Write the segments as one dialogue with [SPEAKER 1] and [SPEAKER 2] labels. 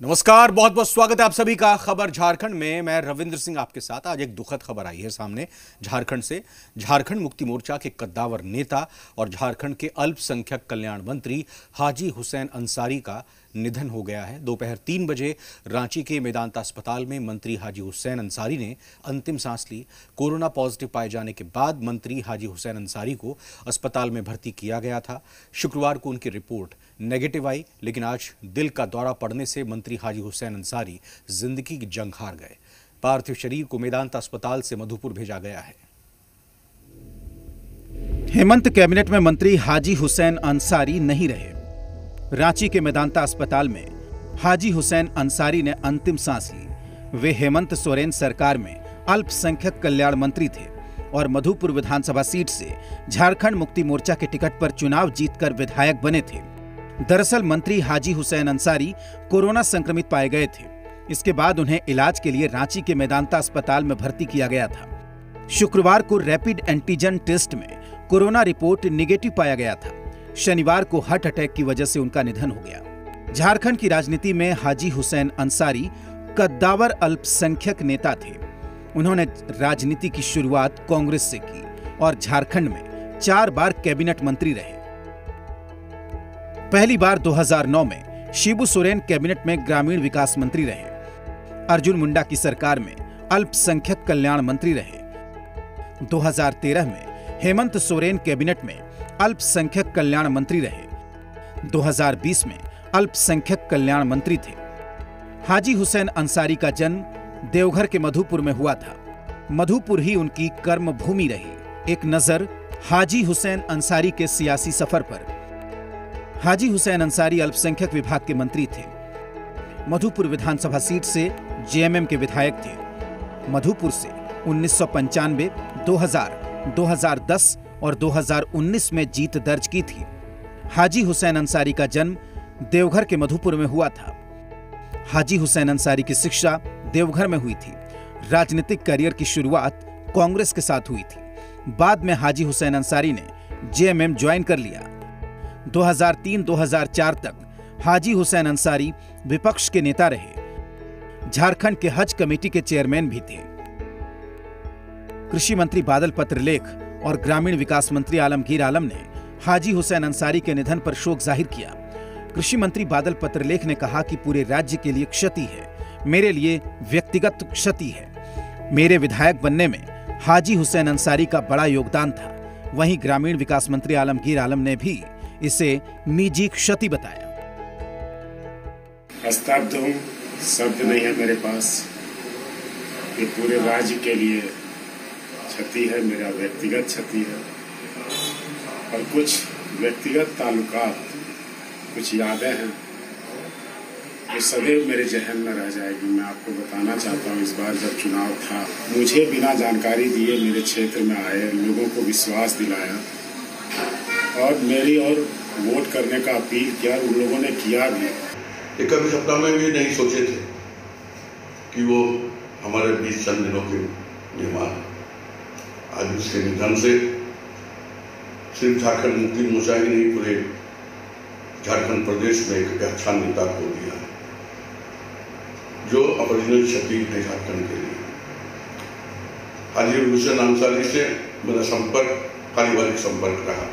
[SPEAKER 1] नमस्कार, बहुत बहुत स्वागत है आप सभी का खबर झारखंड में। मैं रविंद्र सिंह आपके साथ। आज एक दुखद खबर आई है सामने झारखंड से। झारखंड मुक्ति मोर्चा के कद्दावर नेता और झारखंड के अल्पसंख्यक कल्याण मंत्री हाजी हुसैन अंसारी का निधन हो गया है। दोपहर 3 बजे रांची के मेदांता अस्पताल में मंत्री हाजी हुसैन अंसारी ने अंतिम सांस ली। कोरोना पॉजिटिव पाए जाने के बाद मंत्री हाजी हुसैन अंसारी को अस्पताल में भर्ती किया गया था। शुक्रवार को उनकी रिपोर्ट नेगेटिव आई, लेकिन आज दिल का दौरा पड़ने से मंत्री हाजी हुसैन अंसारी जिंदगी की जंग हार गए। पार्थिव शरीर को मेदांता अस्पताल से मधुपुर भेजा गया है।
[SPEAKER 2] हेमंत कैबिनेट में मंत्री हाजी हुसैन अंसारी नहीं रहे। रांची के मेदांता अस्पताल में हाजी हुसैन अंसारी ने अंतिम सांस ली। वे हेमंत सोरेन सरकार में अल्पसंख्यक कल्याण मंत्री थे और मधुपुर विधानसभा सीट से झारखंड मुक्ति मोर्चा के टिकट पर चुनाव जीतकर विधायक बने थे। दरअसल मंत्री हाजी हुसैन अंसारी कोरोना संक्रमित पाए गए थे। इसके बाद उन्हें इलाज के लिए रांची के मेदांता अस्पताल में भर्ती किया गया था। शुक्रवार को रैपिड एंटीजन टेस्ट में कोरोना रिपोर्ट निगेटिव पाया गया था। शनिवार को हार्ट अटैक की वजह से उनका निधन हो गया। झारखंड की राजनीति में हाजी हुसैन अंसारी कद्दावर अल्पसंख्यक नेता थे। उन्होंने राजनीति की शुरुआत कांग्रेस से की और झारखंड में 4 बार कैबिनेट मंत्री रहे। पहली बार 2009 में शिबू सोरेन कैबिनेट में ग्रामीण विकास मंत्री रहे। अर्जुन मुंडा की सरकार में अल्पसंख्यक कल्याण मंत्री रहे। 2013 में हेमंत सोरेन कैबिनेट में अल्पसंख्यक कल्याण मंत्री रहे। 2020 में अल्पसंख्यक कल्याण मंत्री थे। हाजी हुसैन अंसारी का जन्म देवघर के मधुपुर में हुआ था। मधुपुर ही उनकी कर्म भूमि रही। एक नजर हाजी हुसैन अंसारी के सियासी सफर पर। हाजी हुसैन अंसारी अल्पसंख्यक विभाग के मंत्री थे। मधुपुर विधानसभा सीट से जेएमएम के विधायक थे। मधुपुर से 1995, 2000, 2010 और 2019 में जीत दर्ज की थी। हाजी हुसैन अंसारी का जन्म देवघर के मधुपुर में हुआ था। हाजी हुसैन अंसारी की शिक्षा देवघर में हुई थी। राजनीतिक करियर की शुरुआत कांग्रेस के साथ हुई थी। बाद में हाजी हुसैन अंसारी ने जेएमएम ज्वाइन कर लिया। 2003-2004 तक हाजी हुसैन अंसारी विपक्ष के नेता रहे। झारखंड के हज कमेटी के चेयरमैन भी थे। कृषि मंत्री बादल पत्रलेख और ग्रामीण विकास मंत्री आलमगीर आलम ने हाजी हुसैन अंसारी के निधन पर शोक जाहिर किया। कृषि मंत्री बादल पत्रलेख ने कहा कि पूरे राज्य के लिए क्षति है, मेरे लिए व्यक्तिगत क्षति है। मेरे विधायक बनने में हाजी हुसैन अंसारी का बड़ा योगदान था। वहीं ग्रामीण विकास मंत्री आलमगीर आलम ने भी इसे निजी क्षति बताया।
[SPEAKER 3] स्तब्ध हूं, शब्द नहीं है मेरे पास। ये पूरे राज्य के लिए क्षति है, मेरा व्यक्तिगत क्षति है और कुछ व्यक्तिगत ताल्लुकात, कुछ यादें हैं जो सदैव मेरे जहन में रह जाएगी। मैं आपको बताना चाहता हूँ, इस बार जब चुनाव था, मुझे बिना जानकारी दिए मेरे क्षेत्र में आए लोगों को विश्वास दिलाया और मेरी और वोट करने का अपील किया। उन लोगों ने किया भी।
[SPEAKER 4] ये कभी सपना में भी नहीं सोचे थे कि वो हमारे बीच चंद दिनों के मेहमान। आज उसके निधन से सिर्फ झारखंड मुक्ति मोर्चा ही नहीं, पूरे झारखंड प्रदेश में एक अच्छा नेता खो दिया है, जो अपरिजनीय क्षति है झारखंड के लिए। हाजी हुसैन अंसारी से मेरा संपर्क पारिवारिक संपर्क रहा।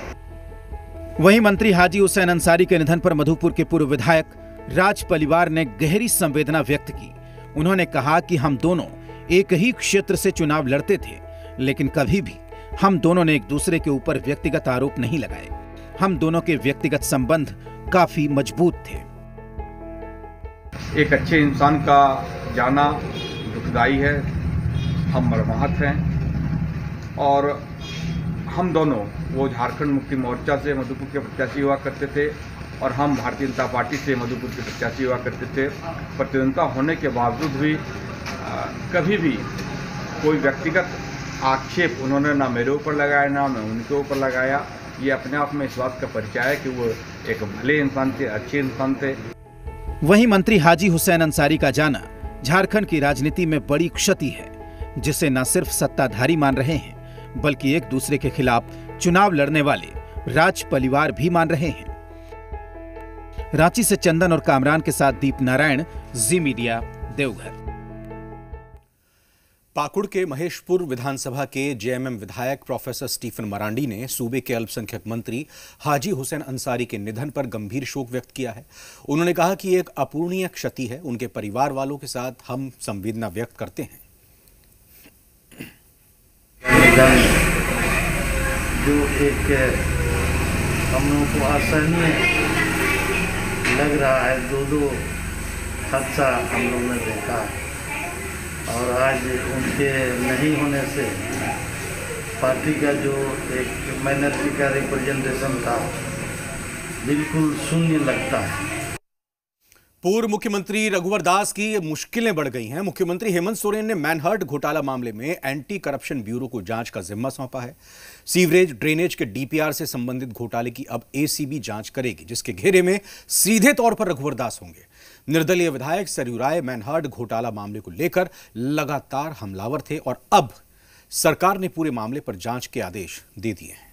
[SPEAKER 2] वहीं मंत्री हाजी हुसैन अंसारी के निधन पर मधुपुर के पूर्व विधायक राज परिवार ने गहरी संवेदना व्यक्त की। उन्होंने कहा कि हम दोनों एक ही क्षेत्र से चुनाव लड़ते थे, लेकिन कभी भी हम दोनों ने एक दूसरे के ऊपर व्यक्तिगत आरोप नहीं लगाए। हम दोनों के व्यक्तिगत संबंध काफी मजबूत थे।
[SPEAKER 5] एक अच्छे इंसान का जाना दुखदाई है। हम मर्माहत हैं और हम दोनों, वो झारखंड मुक्ति मोर्चा से मधुपुर के प्रत्याशी हुआ करते थे और हम भारतीय जनता पार्टी से मधुपुर के प्रत्याशी हुआ करते थे। प्रतिद्वंद्विता होने के बावजूद भी कभी भी कोई व्यक्तिगत आक्षेप उन्होंने ना मेरे ऊपर लगाया ना मैं उनके ऊपर लगाया। ये अपने आप में इस बात का परिचय है कि वो एक भले इंसान थे, अच्छे इंसान थे।
[SPEAKER 2] वहीं मंत्री हाजी हुसैन अंसारी का जाना झारखंड की राजनीति में बड़ी क्षति है, जिसे न सिर्फ सत्ताधारी मान रहे हैं बल्कि एक दूसरे के खिलाफ चुनाव लड़ने वाले राज परिवार भी मान रहे हैं। रांची से चंदन और कामरान के साथ दीप नारायण, जी मीडिया, देवघर।
[SPEAKER 1] पाकुड़ के महेशपुर विधानसभा के जेएमएम विधायक प्रोफेसर स्टीफन मरांडी ने सूबे के अल्पसंख्यक मंत्री हाजी हुसैन अंसारी के निधन पर गंभीर शोक व्यक्त किया है। उन्होंने कहा कि एक अपूरणीय क्षति है। उनके परिवार वालों के साथ हम संवेदना व्यक्त करते हैं।
[SPEAKER 6] जो एक हम लोगों को असहनीय लग रहा है, दो हादसा हम लोगों ने देखा और आज उनके नहीं होने से पार्टी का जो एक माइनॉरिटी का रिप्रेजेंटेशन था बिल्कुल शून्य लगता है।
[SPEAKER 1] पूर्व मुख्यमंत्री रघुवर दास की मुश्किलें बढ़ गई हैं। मुख्यमंत्री हेमंत सोरेन ने मैनहर्ट घोटाला मामले में एंटी करप्शन ब्यूरो को जांच का जिम्मा सौंपा है। सीवरेज ड्रेनेज के डीपीआर से संबंधित घोटाले की अब एसीबी जांच करेगी, जिसके घेरे में सीधे तौर पर रघुवर दास होंगे। निर्दलीय विधायक सरयू राय मैनहर्ट घोटाला मामले को लेकर लगातार हमलावर थे और अब सरकार ने पूरे मामले पर जांच के आदेश दे दिए हैं।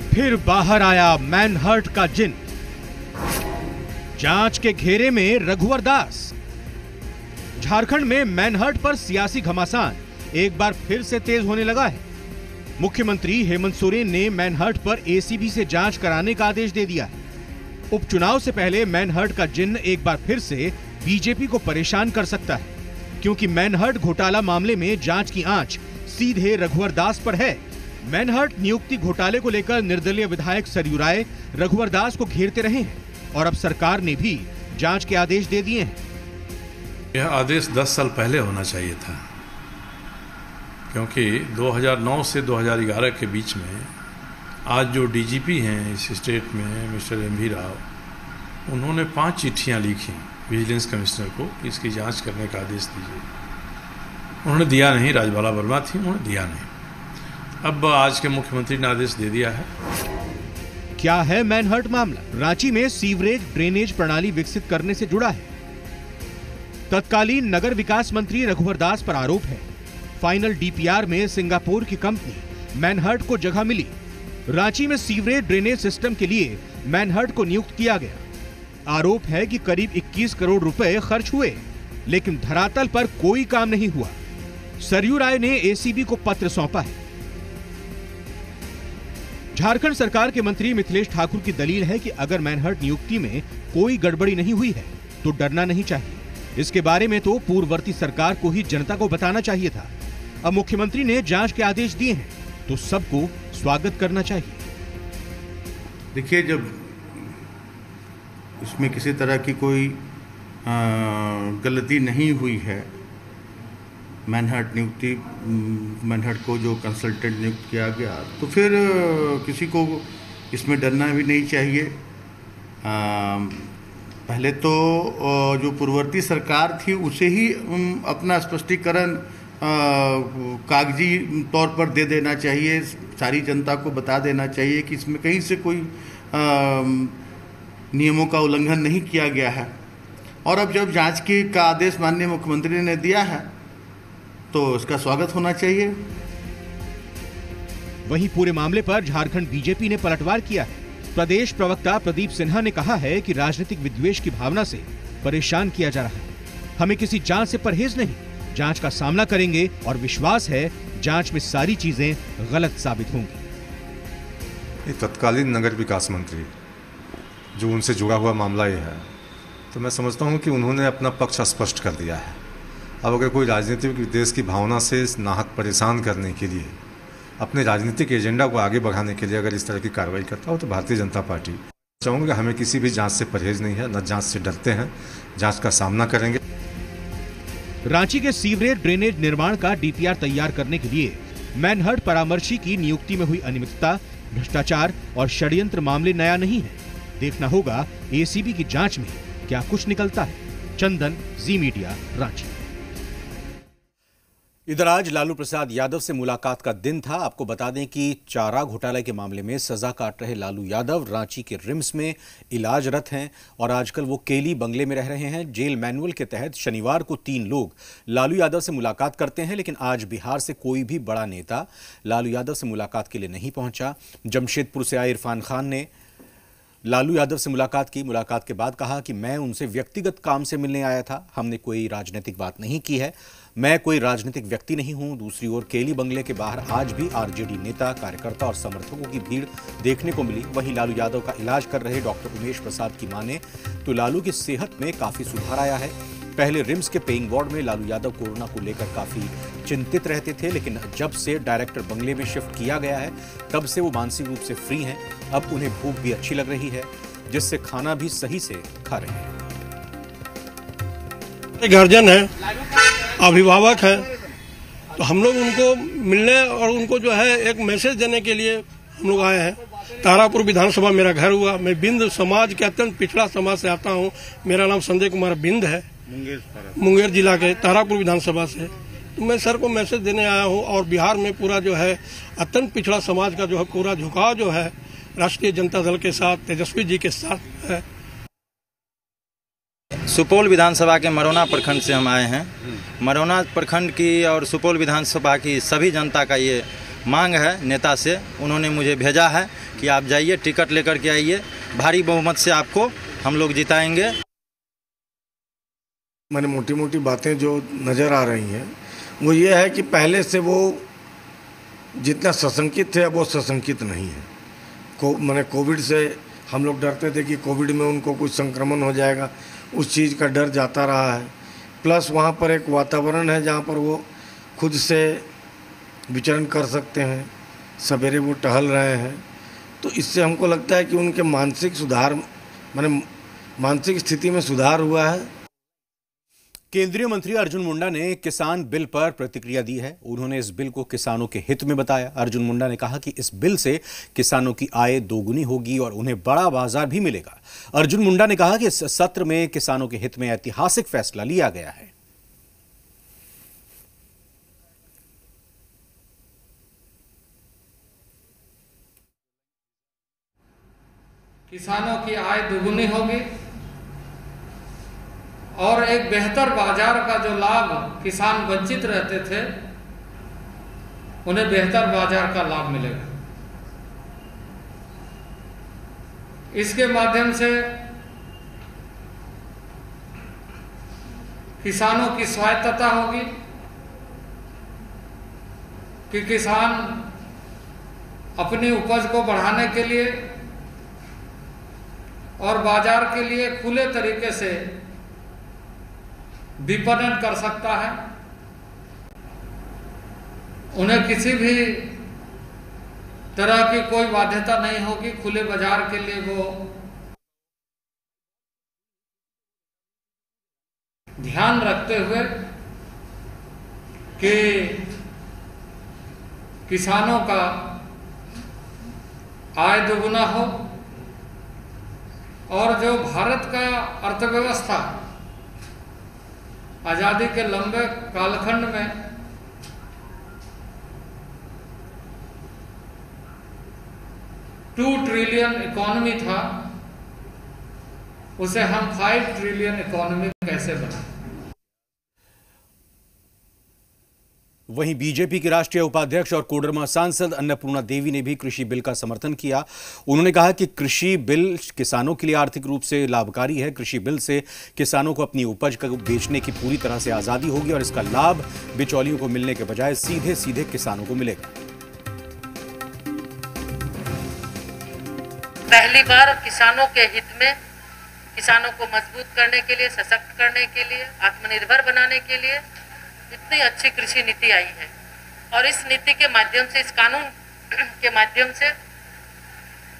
[SPEAKER 7] फिर बाहर आया मैनहर्ट का जिन। जांच के घेरे में रघुवर दास। झारखंड में मैनहर्ट पर सियासी घमासान एक बार फिर से तेज होने लगा है। मुख्यमंत्री हेमंत सोरेन ने मैनहर्ट पर एसीबी से जांच कराने का आदेश दे दिया है। उपचुनाव से पहले मैनहर्ट का जिन्न एक बार फिर से बीजेपी को परेशान कर सकता है, क्योंकि मैनहर्ट घोटाला मामले में जांच की आंच सीधे रघुवर दास पर है। मैनहर्ट नियुक्ति घोटाले को लेकर निर्दलीय विधायक सरयू राय रघुवर दास को घेरते रहे हैं और अब सरकार ने भी जांच के आदेश दे दिए हैं।
[SPEAKER 8] यह आदेश 10 साल पहले होना चाहिए था, क्योंकि 2009 से 2011 के बीच में आज जो डीजीपी हैं इस स्टेट में मिस्टर एम.वी. राव, उन्होंने 5 चिट्ठियां लिखी विजिलेंस कमिश्नर को कि इसकी जांच करने का आदेश दीजिए। उन्होंने दिया नहीं। राजबाला वर्मा थी, उन्होंने दिया नहीं। अब आज के मुख्यमंत्री ने आदेश दे दिया है।
[SPEAKER 7] क्या है मैनहर्ट मामला? रांची में सीवरेज ड्रेनेज प्रणाली विकसित करने से जुड़ा है। तत्कालीन नगर विकास मंत्री रघुवर दास पर आरोप है, फाइनल डीपीआर में सिंगापुर की कंपनी मैनहर्ट को जगह मिली। रांची में सीवरेज ड्रेनेज सिस्टम के लिए मैनहर्ट को नियुक्त किया गया। आरोप है कि करीब 21 करोड़ रुपए खर्च हुए, लेकिन धरातल पर कोई काम नहीं हुआ। सरयू राय ने एसीबी को पत्र सौंपा है। झारखंड सरकार के मंत्री मिथिलेश ठाकुर की दलील है कि अगर मैनहर्ट नियुक्ति में कोई गड़बड़ी नहीं हुई है तो डरना नहीं चाहिए। इसके बारे में तो पूर्ववर्ती सरकार को ही जनता को बताना चाहिए था। अब मुख्यमंत्री ने जांच के आदेश दिए हैं तो सबको स्वागत करना चाहिए।
[SPEAKER 9] देखिए, जब इसमें किसी तरह की कोई गलती नहीं हुई है, मैनहर्ट को जो कंसल्टेंट नियुक्त किया गया, तो फिर किसी को इसमें डरना भी नहीं चाहिए। पहले तो जो पूर्ववर्ती सरकार थी उसे ही अपना स्पष्टीकरण कागजी तौर पर दे देना चाहिए, सारी जनता को बता देना चाहिए कि इसमें कहीं से कोई नियमों का उल्लंघन नहीं किया गया है। और अब जब जांच का आदेश माननीय मुख्यमंत्री ने दिया है तो इसका स्वागत होना चाहिए।
[SPEAKER 7] वहीं पूरे मामले पर झारखंड बीजेपी ने पलटवार किया है। प्रदेश प्रवक्ता प्रदीप सिन्हा ने कहा है कि राजनीतिक विद्वेष की भावना से परेशान किया जा रहा है। हमें किसी जांच से परहेज नहीं, जांच का सामना करेंगे और विश्वास है जांच में सारी चीजें गलत साबित होंगी।
[SPEAKER 10] तत्कालीन नगर विकास मंत्री जो उनसे जुड़ा हुआ मामला ये है, तो मैं समझता हूँ कि उन्होंने अपना पक्ष स्पष्ट कर दिया है। अब अगर कोई राजनीतिक विद्वेष की भावना से नाहक परेशान करने के लिए, अपने राजनीतिक एजेंडा को आगे बढ़ाने के लिए अगर इस तरह की कार्रवाई करता हो तो भारतीय जनता पार्टी चाहूँगा हमें किसी भी जांच से परहेज नहीं है, न जांच से डरते हैं, जांच का सामना करेंगे।
[SPEAKER 7] रांची के सीवरेज ड्रेनेज निर्माण का डीपीआर तैयार करने के लिए मैनहर्ट परामर्शी की नियुक्ति में हुई अनियमितता, भ्रष्टाचार और षड्यंत्र मामले नया नहीं है। देखना होगा एसीबी की जांच में क्या कुछ निकलता है। चंदन, जी मीडिया, रांची।
[SPEAKER 1] इधर आज लालू प्रसाद यादव से मुलाकात का दिन था। आपको बता दें कि चारा घोटाले के मामले में सजा काट रहे लालू यादव रांची के रिम्स में इलाजरत हैं और आजकल वो केली बंगले में रह रहे हैं। जेल मैनुअल के तहत शनिवार को 3 लोग लालू यादव से मुलाकात करते हैं, लेकिन आज बिहार से कोई भी बड़ा नेता लालू यादव से मुलाकात के लिए नहीं पहुंचा। जमशेदपुर से आए इरफान खान ने लालू यादव से मुलाकात की। मुलाकात के बाद कहा कि मैं उनसे व्यक्तिगत काम से मिलने आया था, हमने कोई राजनीतिक बात नहीं की है, मैं कोई राजनीतिक व्यक्ति नहीं हूं। दूसरी ओर केली बंगले के बाहर आज भी आरजेडी नेता, कार्यकर्ता और समर्थकों की भीड़ देखने को मिली। वहीं लालू यादव का इलाज कर रहे डॉक्टर उमेश प्रसाद की माने तो लालू की सेहत में काफी सुधार आया है। पहले रिम्स के पेइंग वार्ड में लालू यादव कोरोना को लेकर काफी चिंतित रहते थे, लेकिन जब से डायरेक्टर बंगले में शिफ्ट किया गया है तब से वो मानसिक रूप से फ्री हैं। अब उन्हें भूख भी अच्छी लग रही है, जिससे खाना भी सही से खा रहे हैं।
[SPEAKER 11] गार्जियन है, अभिभावक है, तो हम लोग उनको मिलने और उनको जो है एक मैसेज देने के लिए हम लोग आए हैं। तारापुर विधानसभा मेरा घर हुआ। मैं बिंद समाज के अत्यंत पिछड़ा समाज से आता हूँ। मेरा नाम संजय कुमार बिंद है, मुंगेर जिला के तारापुर विधानसभा से। तो मैं सर को मैसेज देने आया हूँ और बिहार में पूरा जो है अत्यंत पिछड़ा समाज का जो है पूरा झुकाव जो है राष्ट्रीय जनता दल के साथ, तेजस्वी जी के साथ है।
[SPEAKER 12] सुपौल विधानसभा के मरौना प्रखंड से हम आए हैं। मरौना प्रखंड की और सुपौल विधानसभा की सभी जनता का ये मांग है नेता से। उन्होंने मुझे भेजा है कि आप जाइए, टिकट लेकर के आइए, भारी बहुमत से आपको हम लोग जिताएंगे।
[SPEAKER 13] मैंने मोटी मोटी बातें जो नज़र आ रही हैं वो ये है कि पहले से वो जितना सशंकित थे अब वो सशंकित नहीं है। मैंने कोविड से हम लोग डरते थे कि कोविड में उनको कुछ संक्रमण हो जाएगा, उस चीज़ का डर जाता रहा है। प्लस वहाँ पर एक वातावरण है जहाँ पर वो खुद से विचरण कर सकते हैं, सवेरे वो टहल रहे हैं, तो इससे हमको लगता है कि उनके मानसिक सुधार मानसिक स्थिति में सुधार हुआ है।
[SPEAKER 1] केंद्रीय मंत्री अर्जुन मुंडा ने किसान बिल पर प्रतिक्रिया दी है। उन्होंने इस बिल को किसानों के हित में बताया। अर्जुन मुंडा ने कहा कि इस बिल से किसानों की आय दोगुनी होगी और उन्हें बड़ा बाजार भी मिलेगा। अर्जुन मुंडा ने कहा कि इस सत्र में किसानों के हित में ऐतिहासिक फैसला लिया गया है।
[SPEAKER 14] किसानों की आय दोगुनी होगी और एक बेहतर बाजार का जो लाभ किसान वंचित रहते थे उन्हें बेहतर बाजार का लाभ मिलेगा। इसके माध्यम से किसानों की स्वायत्तता होगी कि किसान अपनी उपज को बढ़ाने के लिए और बाजार के लिए खुले तरीके से विपणन कर सकता है। उन्हें किसी भी तरह की कोई बाध्यता नहीं होगी। खुले बाजार के लिए वो ध्यान रखते हुए कि किसानों का आय दोगुना हो और जो भारत का अर्थव्यवस्था आजादी के लंबे कालखंड में $2 ट्रिलियन इकोनॉमी था, उसे हम 5 ट्रिलियन इकोनॉमी कैसे बनाएं।
[SPEAKER 1] वहीं बीजेपी के राष्ट्रीय उपाध्यक्ष और कोडरमा सांसद अन्नपूर्णा देवी ने भी कृषि बिल का समर्थन किया। उन्होंने कहा कि कृषि बिल किसानों के लिए आर्थिक रूप से लाभकारी है। कृषि बिल से किसानों को अपनी उपज को बेचने की पूरी तरह से आजादी होगी और इसका लाभ बिचौलियों को मिलने के बजाय सीधे सीधे किसानों को मिलेगा।
[SPEAKER 15] पहली बार किसानों के हित में, किसानों को मजबूत करने के लिए, सशक्त करने के लिए, आत्मनिर्भर बनाने के लिए इतनी अच्छी कृषि नीति आई है। और इस नीति के माध्यम से, इस कानून के माध्यम से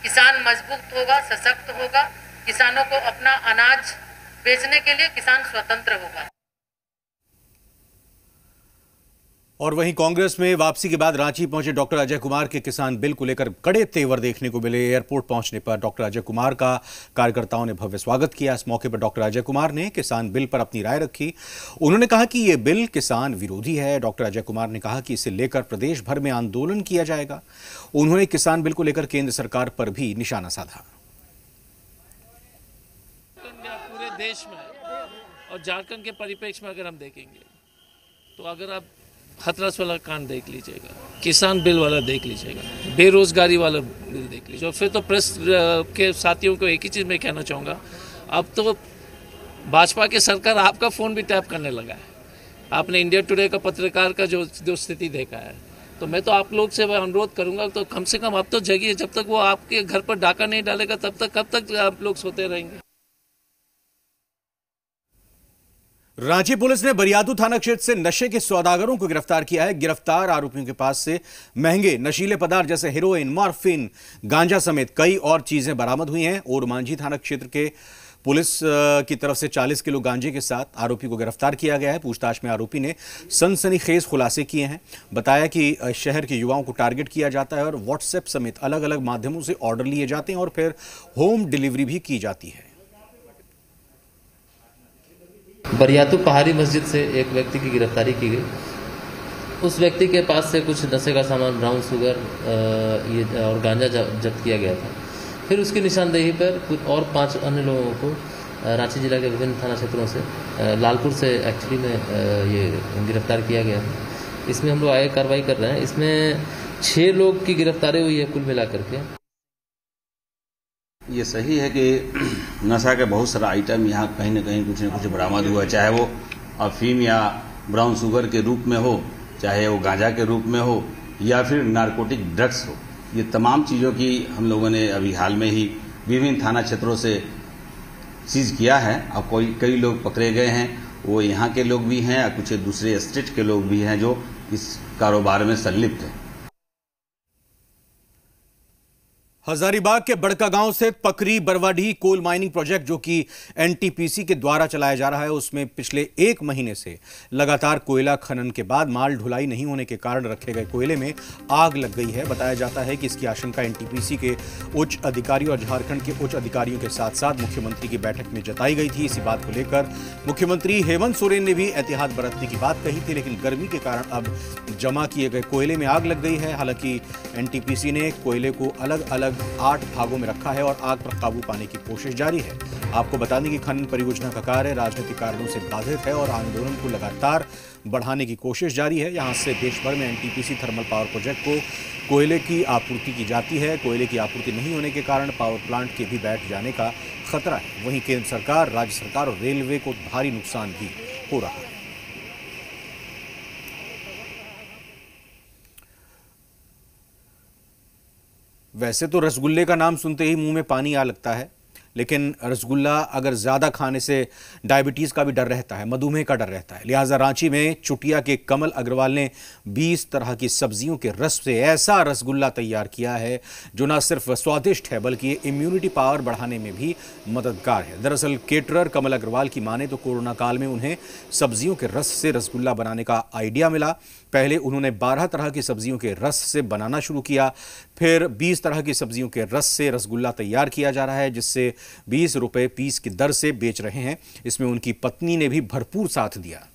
[SPEAKER 15] किसान मजबूत होगा, सशक्त होगा। किसानों को अपना अनाज बेचने के लिए किसान स्वतंत्र होगा।
[SPEAKER 1] और वहीं कांग्रेस में वापसी के बाद रांची पहुंचे डॉक्टर अजय कुमार के किसान बिल को लेकर कड़े तेवर देखने को मिले। एयरपोर्ट पहुंचने पर डॉक्टर अजय कुमार का कार्यकर्ताओं ने भव्य स्वागत किया। इस मौके पर डॉक्टर अजय कुमार ने किसान बिल पर अपनी राय रखी। उन्होंने कहा कि यह बिल किसान विरोधी है। डॉक्टर अजय कुमार ने कहा कि इसे लेकर प्रदेश भर में आंदोलन किया जाएगा। उन्होंने किसान बिल को लेकर केंद्र सरकार पर भी निशाना साधा।
[SPEAKER 16] पूरे देश में और झारखंड के परिप्रेक्ष्य में अगर हम देखेंगे तो अगर आप हाथरस वाला कांड देख लीजिएगा, किसान बिल वाला देख लीजिएगा, बेरोजगारी वाला बिल देख लीजिए। और फिर तो प्रेस के साथियों को एक ही चीज़ मैं कहना चाहूँगा, अब तो भाजपा की सरकार आपका फ़ोन भी टैप करने लगा है। आपने इंडिया टुडे का पत्रकार का जो स्थिति देखा है, तो मैं तो आप लोग से अनुरोध करूँगा, तो कम से कम अब तो जगिए। जब तक वो आपके घर पर डाका नहीं डालेगा तब तक कब तक आप लोग सोते रहेंगे।
[SPEAKER 1] रांची पुलिस ने बरियातू थाना क्षेत्र से नशे के सौदागरों को गिरफ्तार किया है। गिरफ्तार आरोपियों के पास से महंगे नशीले पदार्थ जैसे हेरोइन, मॉर्फिन, गांजा समेत कई और चीजें बरामद हुई हैं। और मांझी थाना क्षेत्र के पुलिस की तरफ से 40 किलो गांजे के साथ आरोपी को गिरफ्तार किया गया है। पूछताछ में आरोपी ने सनसनीखेज खुलासे किए हैं। बताया कि शहर के युवाओं को टारगेट किया जाता है और व्हाट्सएप समेत अलग अलग माध्यमों से ऑर्डर लिए जाते हैं और फिर होम डिलीवरी भी की जाती है।
[SPEAKER 17] बरियातू पहाड़ी मस्जिद से एक व्यक्ति की गिरफ्तारी की गई। उस व्यक्ति के पास से कुछ नशे का सामान, ब्राउन शुगर ये और गांजा जब्त किया गया था। फिर उसकी निशानदेही पर कुछ और 5 अन्य लोगों को रांची जिला के विभिन्न थाना क्षेत्रों से, लालपुर से एक्चुअली में ये गिरफ्तार किया गया है। इसमें हम लोग आगे कार्रवाई कर रहे हैं। इसमें 6 लोग की गिरफ्तारी हुई है कुल मिलाकर के।
[SPEAKER 18] ये सही है कि नशा के बहुत सारा आइटम यहाँ कहीं न कुछ बरामद हुआ, चाहे वो अफीम या ब्राउन शुगर के रूप में हो, चाहे वो गांजा के रूप में हो, या फिर नारकोटिक ड्रग्स हो। ये तमाम चीज़ों की हम लोगों ने अभी हाल में ही विभिन्न थाना क्षेत्रों से सीज किया है। अब कई लोग पकड़े गए हैं, वो यहाँ के लोग भी हैं और कुछ दूसरे स्टेट के लोग भी हैं जो इस कारोबार में संलिप्त हैं।
[SPEAKER 1] हजारीबाग के बड़कागांव स्थित Pakri Barwadih coal mining project जो कि एनटीपीसी के द्वारा चलाया जा रहा है, उसमें पिछले 1 महीने से लगातार कोयला खनन के बाद माल ढुलाई नहीं होने के कारण रखे गए कोयले में आग लग गई है। बताया जाता है कि इसकी आशंका एनटीपीसी के उच्च अधिकारियों और झारखंड के उच्च अधिकारियों के साथ साथ मुख्यमंत्री की बैठक में जताई गई थी। इसी बात को लेकर मुख्यमंत्री हेमंत सोरेन ने भी एहतियात बरतने की बात कही थी, लेकिन गर्मी के कारण अब जमा किए गए कोयले में आग लग गई है। हालांकि एनटीपीसी ने कोयले को अलग अलग 8 भागों में रखा है और आग पर काबू पाने की कोशिश जारी है। आपको बता दें कि खनन परियोजना का कार्य राजनीतिक कारणों से बाधित है और आंदोलन को लगातार बढ़ाने की कोशिश जारी है। यहां से देश भर में एनटीपीसी थर्मल पावर प्रोजेक्ट को कोयले की आपूर्ति की जाती है। कोयले की आपूर्ति नहीं होने के कारण पावर प्लांट के भी बैठ जाने का खतरा है। वहीं केंद्र सरकार, राज्य सरकार और रेलवे को भारी नुकसान भी हो रहा है। वैसे तो रसगुल्ले का नाम सुनते ही मुंह में पानी आ लगता है, लेकिन रसगुल्ला अगर ज़्यादा खाने से डायबिटीज़ का भी डर रहता है, मधुमेह का डर रहता है। लिहाजा रांची में चुटिया के कमल अग्रवाल ने 20 तरह की सब्जियों के रस से ऐसा रसगुल्ला तैयार किया है जो न सिर्फ स्वादिष्ट है बल्कि इम्यूनिटी पावर बढ़ाने में भी मददगार है। दरअसल केटरर कमल अग्रवाल की माने तो कोरोना काल में उन्हें सब्जियों के रस से रसगुल्ला बनाने का आइडिया मिला। पहले उन्होंने 12 तरह की सब्जियों के रस से बनाना शुरू किया, फिर 20 तरह की सब्जियों के रस से रसगुल्ला तैयार किया जा रहा है, जिससे 20 रुपए पीस की दर से बेच रहे हैं। इसमें उनकी पत्नी ने भी भरपूर साथ दिया।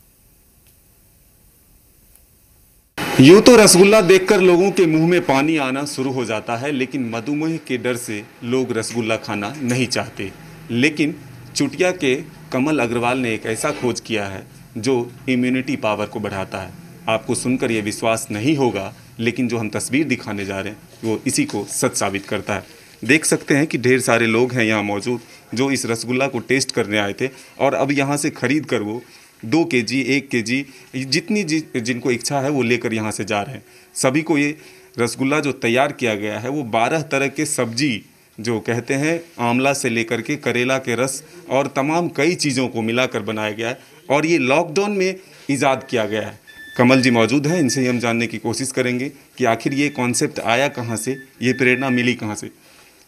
[SPEAKER 19] यूं तो रसगुल्ला देखकर लोगों के मुंह में पानी आना शुरू हो जाता है, लेकिन मधुमेह के डर से लोग रसगुल्ला खाना नहीं चाहते। लेकिन चुटिया के कमल अग्रवाल ने एक ऐसा खोज किया है जो इम्यूनिटी पावर को बढ़ाता है। आपको सुनकर यह विश्वास नहीं होगा, लेकिन जो हम तस्वीर दिखाने जा रहे हैं वो इसी को सच साबित करता है। देख सकते हैं कि ढेर सारे लोग हैं यहाँ मौजूद जो इस रसगुल्ला को टेस्ट करने आए थे और अब यहाँ से खरीद कर वो 2 केजी 1 केजी जितनी जिनको इच्छा है वो लेकर यहाँ से जा रहे हैं। सभी को ये रसगुल्ला जो तैयार किया गया है वो 12 तरह के सब्जी जो कहते हैं आंवला से लेकर के करेला के रस और तमाम कई चीज़ों को मिलाकर बनाया गया है और ये लॉकडाउन में ईजाद किया गया है। कमल जी मौजूद हैं, इनसे ही हम जानने की कोशिश करेंगे कि आखिर ये कॉन्सेप्ट आया कहाँ से, ये प्रेरणा मिली कहाँ से।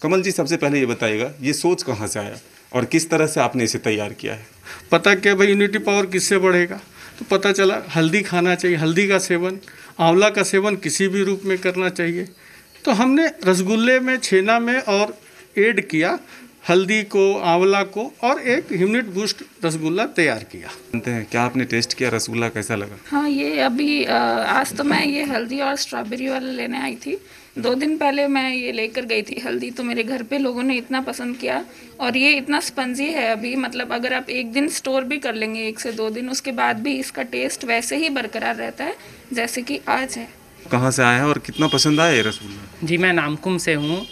[SPEAKER 19] कमल जी, सबसे पहले ये बताइएगा ये सोच कहाँ से आया और किस तरह से आपने इसे तैयार किया है?
[SPEAKER 11] पता क्या भाई, इम्यूनिटी पावर किससे बढ़ेगा? तो पता चला हल्दी खाना चाहिए, हल्दी का सेवन, आंवला का सेवन किसी भी रूप में करना चाहिए। तो हमने रसगुल्ले में, छेना में और ऐड किया हल्दी को, आंवला को और एक इम्यूनिटी बूस्ट रसगुल्ला तैयार किया।
[SPEAKER 19] जानते हैं क्या आपने टेस्ट किया, रसगुल्ला कैसा लगा?
[SPEAKER 20] हाँ, ये अभी आज तो मैं ये हल्दी और स्ट्रॉबेरी वाला लेने आई थी, 2 दिन पहले मैं ये लेकर गई थी हल्दी, तो मेरे घर पे लोगों ने इतना पसंद किया और ये इतना स्पंजी है अभी, मतलब अगर आप 1 दिन स्टोर भी कर लेंगे, 1 से 2 दिन, उसके बाद भी इसका टेस्ट वैसे ही बरकरार रहता है जैसे कि आज है।
[SPEAKER 19] कहाँ से आए हैं और कितना पसंद आया ये रसगुल्ला?
[SPEAKER 21] जी मैं नामकुम से हूँ।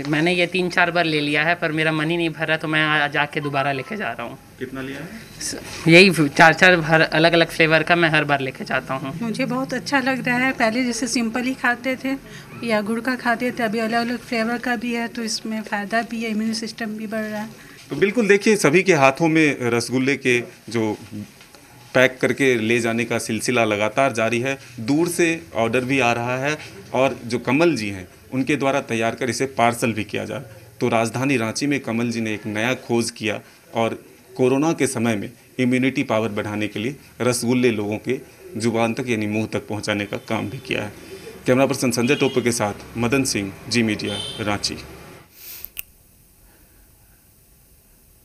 [SPEAKER 21] मैंने ये 3-4 बार ले लिया है पर मेरा मन ही नहीं भर रहा, तो मैं आज जाके दोबारा लेके जा रहा हूँ।
[SPEAKER 19] कितना लिया है?
[SPEAKER 21] यही 4-4 अलग अलग फ्लेवर का मैं हर बार लेके जाता हूँ।
[SPEAKER 22] मुझे बहुत अच्छा लग रहा है। पहले जैसे सिंपल ही खाते थे या गुड़ का खाते थे, अभी अलग अलग फ्लेवर का भी है, तो इसमें फ़ायदा भी है, इम्यून सिस्टम भी बढ़ रहा है।
[SPEAKER 19] तो बिल्कुल देखिए, सभी के हाथों में रसगुल्ले के जो पैक करके ले जाने का सिलसिला लगातार जारी है। दूर से ऑर्डर भी आ रहा है और जो कमल जी हैं उनके द्वारा तैयार कर इसे पार्सल भी किया जा रहा है। तो राजधानी रांची में कमल जी ने एक नया खोज किया और कोरोना के समय में इम्यूनिटी पावर बढ़ाने के लिए रसगुल्ले लोगों के जुबान तक यानी मुंह तक पहुंचाने का काम भी किया है। कैमरा पर्सन संजय टोपे के साथ मदन सिंह, जी मीडिया, रांची।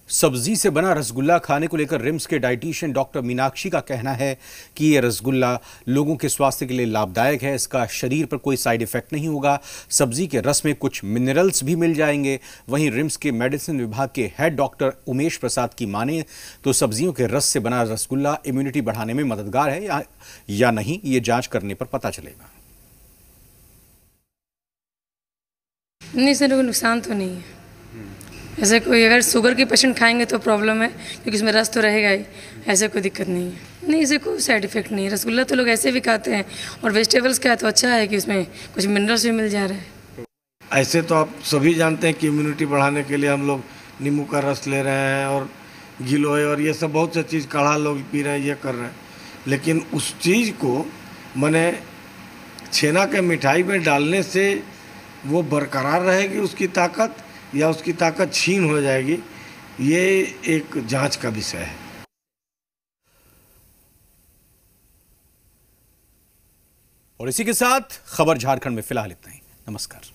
[SPEAKER 1] सब्जी से बना रसगुल्ला खाने को लेकर रिम्स के डाइटिशियन डॉक्टर मीनाक्षी का कहना है कि यह रसगुल्ला लोगों के स्वास्थ्य के लिए लाभदायक है, इसका शरीर पर कोई साइड इफेक्ट नहीं होगा। सब्जी के रस में कुछ मिनरल्स भी मिल जाएंगे। वहीं रिम्स के मेडिसिन विभाग के हेड डॉक्टर उमेश प्रसाद की माने तो सब्जियों के रस से बना रसगुल्ला इम्यूनिटी बढ़ाने में मददगार है या नहीं, ये जांच करने पर पता चलेगा।
[SPEAKER 23] नहीं सर, कोई नुकसान तो नहीं है। ऐसे कोई अगर शुगर के पेशेंट खाएंगे तो प्रॉब्लम है, क्योंकि इसमें रस तो रहेगा ही, ऐसे कोई दिक्कत नहीं है। नहीं, इसे कोई साइड इफेक्ट नहीं है। रसगुल्ला तो लोग ऐसे भी खाते हैं और वेजिटेबल्स का है तो अच्छा है कि उसमें कुछ मिनरल्स भी मिल जा रहा है।
[SPEAKER 13] ऐसे तो आप सभी जानते हैं कि इम्यूनिटी बढ़ाने के लिए हम लोग नींबू का रस ले रहे हैं और गिलोय और ये सब बहुत सी चीज़, काढ़ा लोग पी रहे हैं, ये कर रहे हैं। लेकिन उस चीज़ को मैंने छेना के मिठाई में डालने से वो बरकरार रहेगी उसकी ताकत या उसकी ताकत छीन हो जाएगी, ये एक जांच का विषय है।
[SPEAKER 1] और इसी के साथ खबर झारखंड में फिलहाल इतना ही। नमस्कार।